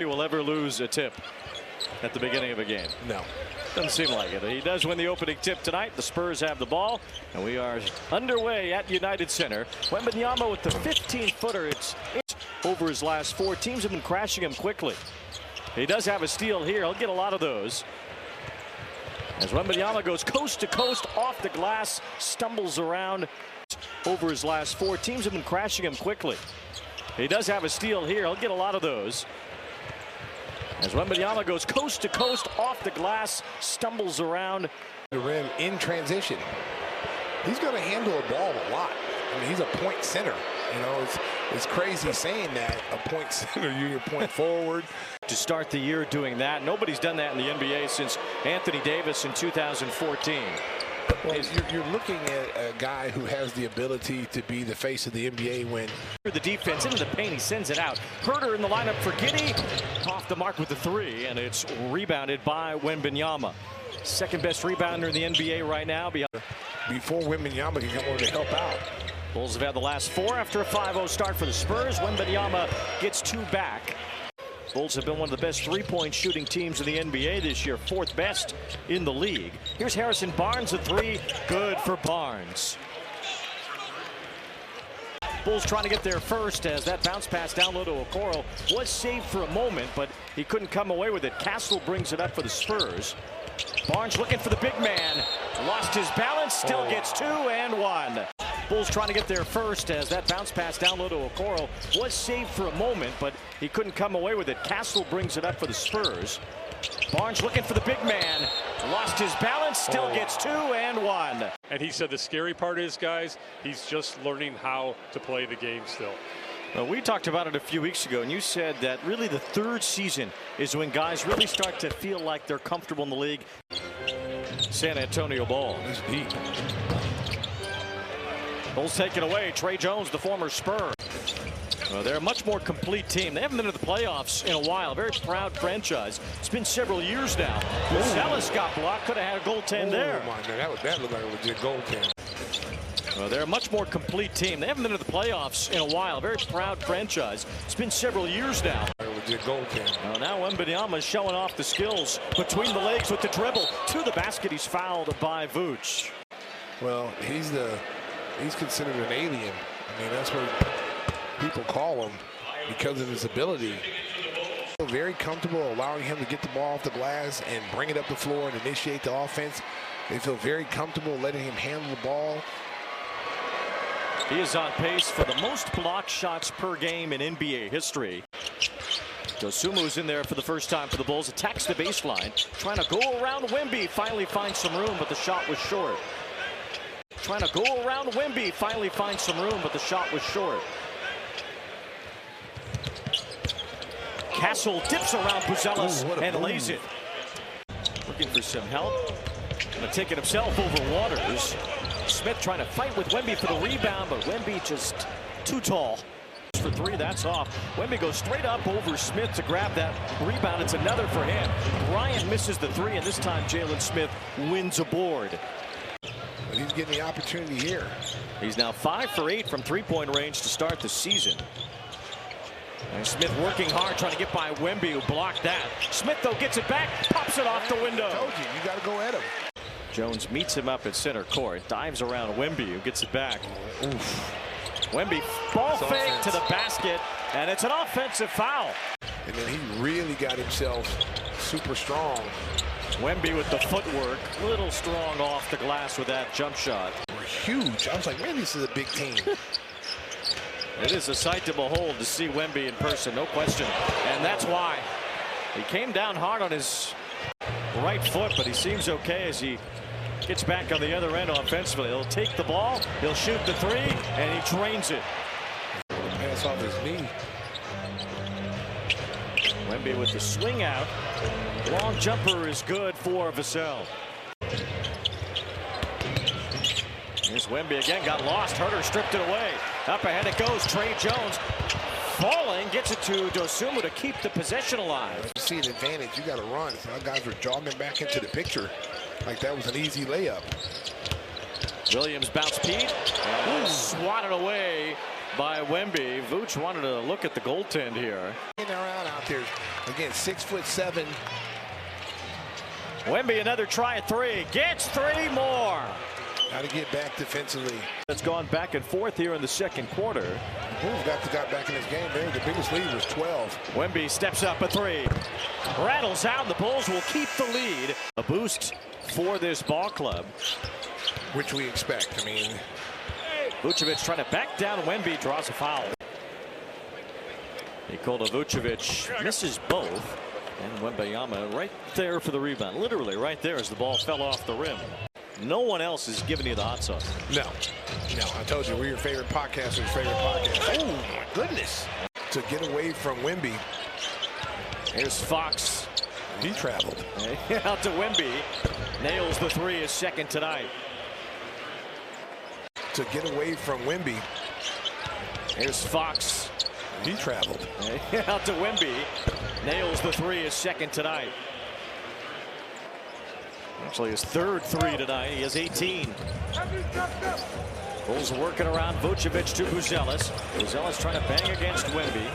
Will ever lose a tip at the beginning of a game? No. Doesn't seem like it. He does win the opening tip tonight. The Spurs have the ball, and we are underway at United Center. Wembanyama with the 15-footer. It's over his last 4. Teams have been crashing him quickly. He does have a steal here. He'll get a lot of those. As Wembanyama goes coast to coast off the glass, stumbles around over his last 4. Teams have been crashing him quickly. He does have a steal here. He'll get a lot of those. As Wembanyama goes coast to coast off the glass, stumbles around the rim in transition. He's going to handle a ball a lot. I mean, he's a point center. You know, it's crazy saying that, a point center, you're point forward. To start the year doing that. Nobody's done that in the NBA since Anthony Davis in 2014. Well, you're looking at a guy who has the ability to be the face of the NBA when the defense into the paint, he sends it out. Huerter in the lineup for Giddey, off the mark with the 3, and it's rebounded by Wembanyama. Second best rebounder in the NBA right now. Before Wembanyama can come over to help out. Bulls have had the last 4 after a 5-0 start for the Spurs. Wembanyama gets 2 back. Bulls have been one of the best 3-point shooting teams in the NBA this year, 4th best in the league. Here's Harrison Barnes, a 3, good for Barnes. Bulls trying to get there first as that bounce pass down low to Okoro was saved for a moment, but he couldn't come away with it. Vassell brings it up for the Spurs. Barnes looking for the big man, lost his balance, still gets 2 and 1. Bulls trying to get there first as that bounce pass down low to Okoro was saved for a moment, but he couldn't come away with it. Vassell brings it up for the Spurs. Barnes looking for the big man, lost his balance, still gets 2 and 1. And he said the scary part is, guys, he's just learning how to play the game still. Well, we talked about it a few weeks ago, and you said that really the 3rd season is when guys really start to feel like they're comfortable in the league. San Antonio ball. That's deep. Bulls taken away. Trey Jones, the former Spur. Well, they're a much more complete team. They haven't been to the playoffs in a while. Very proud franchise. It's been several years now. Buzelis got blocked. Could have had a goaltend there. My God, that looked like a legit goaltend. Well, they're a much more complete team. They haven't been to the playoffs in a while. Very proud franchise. It's been several years now. Legit goaltend. Well, now Wembanyama is showing off the skills between the legs with the dribble to the basket. He's fouled by Vucevic. Well, he's considered an alien. I mean, that's what people call him because of his ability. Very comfortable allowing him to get the ball off the glass and bring it up the floor and initiate the offense. They feel very comfortable letting him handle the ball. He is on pace for the most block shots per game in NBA history. Dosunmu's in there for the first time for the Bulls. Attacks the baseline, trying to go around Wemby. Finally finds some room, but the shot was short. Trying to go around Wemby. Finally finds some room, but the shot was short. Vassell dips around Buzelis and lays it. Looking for some help. Gonna take it himself over Waters. Smith trying to fight with Wemby for the rebound, but Wemby just too tall. For 3, that's off. Wemby goes straight up over Smith to grab that rebound. It's another for him. Bryant misses the 3, and this time Jalen Smith wins a board. But he's getting the opportunity here. He's now 5 for 8 from 3-point range to start the season. And Smith working hard, trying to get by Wemby, who blocked that. Smith, though, gets it back, pops it off the window. I told you got to go at him. Jones meets him up at center court, dives around Wemby, who gets it back. Oof. Wemby ball fake to the basket, and it's an offensive foul. And then he really got himself super strong. Wemby with the footwork, little strong off the glass with that jump shot. We're huge. I was like, man, this is a big team. It is a sight to behold to see Wemby in person, no question. And that's why he came down hard on his right foot, but he seems okay as he gets back on the other end offensively. He'll take the ball, he'll shoot the 3, and he drains it. Pass off his knee. Wemby with the swing out. Long jumper is good for Vassell. Here's Wemby again, got lost. Huerter stripped it away. Up ahead it goes. Trey Jones falling, gets it to Dosunmu to keep the possession alive. You see an advantage, you got to run. So our guys are jogging back into the picture like that was an easy layup. Williams bounce Pete. Swatted away by Wemby. Vooch wanted to look at the goaltend here. Around out there again, 6'7". Wemby another try at three. Gets three more. Got to get back defensively. It's gone back and forth here in the second quarter. Bulls got back in this game. The biggest lead was 12. Wemby steps up a three. Rattles out. The Bulls will keep the lead. A boost for this ball club, which we expect. I mean, Vucevic trying to back down. Wemby draws a foul. Nikola Vucevic misses both. And Wembanyama right there for the rebound. Literally right there as the ball fell off the rim. No one else is giving you the hot sauce. No. I told you, we're your favorite podcaster's favorite podcast. Oh, my goodness. To get away from Wemby. Here's Fox. He traveled. Out to Wemby. Nails the three, his second tonight. To get away from Wemby. Here's Fox. He traveled. Out to Wemby. Nails the three, his second tonight. Actually, his third three tonight. He has 18. Bulls working around Vucevic to Buzelis. Buzelis trying to bang against Wemby.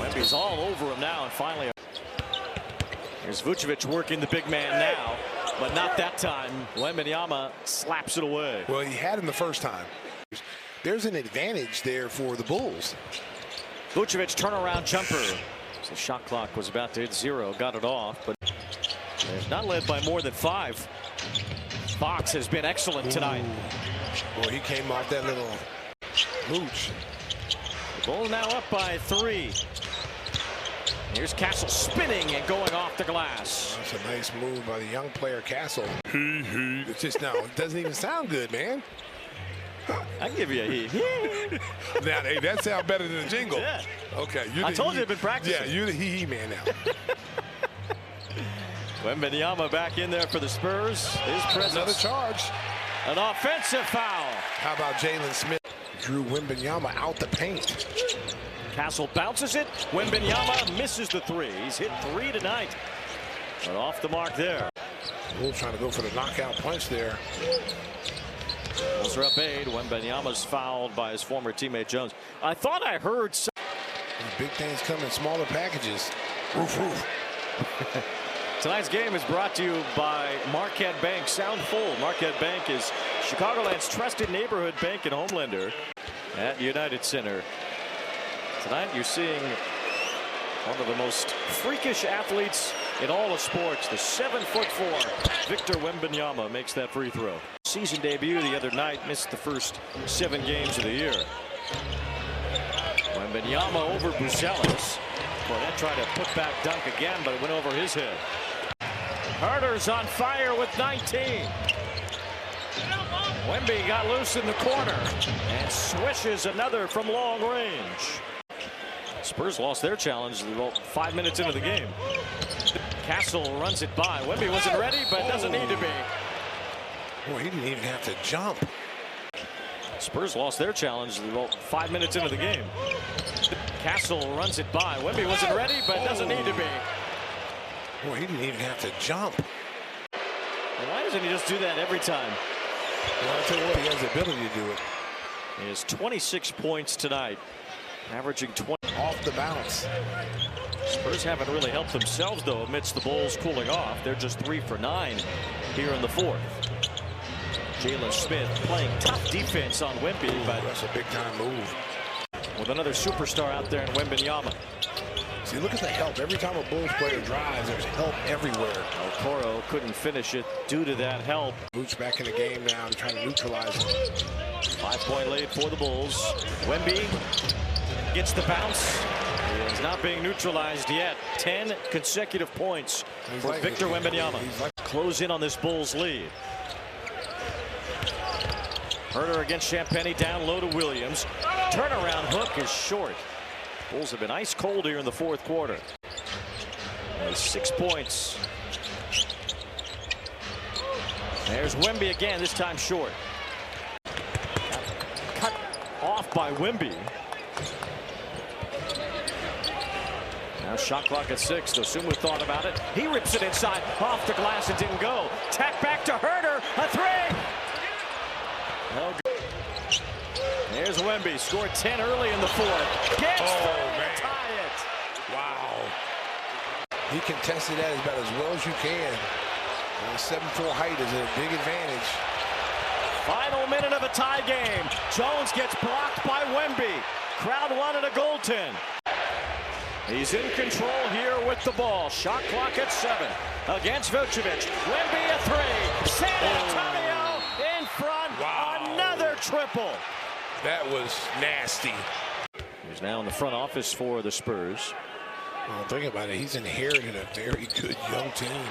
Wemby's all over him now, and finally. Here's Vucevic working the big man now, but not that time. Wembanyama slaps it away. Well, he had him the first time. There's an advantage there for the Bulls. Vucevic turnaround jumper. So the shot clock was about to hit zero. Got it off, but it's not led by more than 5. Fox has been excellent tonight. Boy, he came off that little mooch. The Bulls now up by 3. Here's Castle spinning and going off the glass. That's a nice move by the young player Castle. It's just it doesn't even sound good, man. I can give you a he. Now, hey, that sounds better than a jingle. Yeah. Okay. I told you I've been practicing. Yeah, you're the he man now. Wembanyama back in there for the Spurs. His presence. Another charge. An offensive foul. How about Jalen Smith? Drew Wembanyama out the paint. Castle bounces it. Wembanyama misses the three. He's hit 3 tonight. But off the mark there. Wolves trying to go for the knockout punch there. Bulls are up 8. Wembanyama's fouled by his former teammate Jones. I thought I heard some. Big things come in smaller packages. Roof, roof. Tonight's game is brought to you by Marquette Bank. Sound full. Marquette Bank is Chicagoland's trusted neighborhood bank and home lender at United Center. Tonight you're seeing one of the most freakish athletes in all of sports. The 7'4" Victor Wembanyama makes that free throw. Season debut the other night, missed the first 7 games of the year. Wembanyama over Buzelis. Kornet tried to put back dunk again, but it went over his head. Huerter's on fire with 19. Wemby got loose in the corner and swishes another from long range. Spurs lost their challenge about 5 minutes into the game. Castle runs it by. Wemby wasn't ready, but doesn't need to be. Boy, he didn't even have to jump. Spurs lost their challenge about 5 minutes into the game. Castle runs it by. Wemby wasn't ready, but doesn't need to be. Boy, he didn't even have to jump. Well, why doesn't he just do that every time? Well, I'll tell you what, he has the ability to do it. He has 26 points tonight, averaging 20. Off the bounce. Spurs haven't really helped themselves, though, amidst the Bulls cooling off. They're just 3 for 9 here in the 4th. Jalen Smith playing tough defense on Wemby, but that's a big-time move. With another superstar out there in Wembanyama. See, look at the help. Every time a Bulls player drives, there's help everywhere. Okoro couldn't finish it due to that help. Boots back in the game now to try to neutralize him. 5-point lead for the Bulls. Wemby gets the bounce. He is not being neutralized yet. 10 consecutive points for Victor Wembanyama. Close in on this Bulls lead. Huerter against Champagnie, down low to Williams. Turnaround hook is short. Bulls have been ice cold here in the 4th quarter. Only 6 points. There's Wemby again, this time short. Cut off by Wemby. Now shot clock at 6. Dosunmu thought about it. He rips it inside, off the glass, and didn't go. Tack back to Huerter, a 3. No good. There's Here's Wemby, scored 10 early in the fourth. Gets three to tie it. Wow. He contested that about as well as you can. 7'4" height is a big advantage. Final minute of a tie game. Jones gets blocked by Wemby. Crowd wanted a goaltend. He's in control here with the ball. Shot clock at 7 against Vucevic. Wemby a three. San Antonio in front. Wow. Another triple. That was nasty. He's now in the front office for the Spurs. Well, think about it. He's inherited a very good young team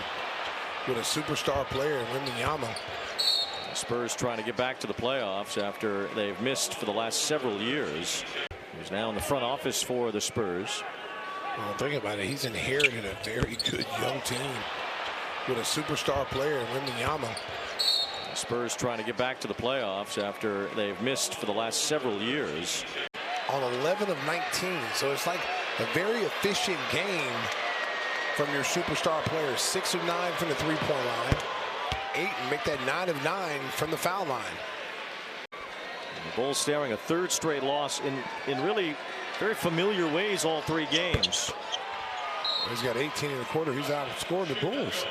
with a superstar player in Wembanyama. The Spurs trying to get back to the playoffs after they've missed for the last several years. He's now in the front office for the Spurs. Well, think about it. He's inherited a very good young team with a superstar player in Wembanyama. The Spurs trying to get back to the playoffs after they've missed for the last several years. On 11 of 19, so it's like a very efficient game from your superstar players. 6 of 9 from the three-point line. 8 and make that 9 of 9 from the foul line. And the Bulls staring a third straight loss in really very familiar ways all 3 games. He's got 18 in the quarter. He's outscoring the Bulls.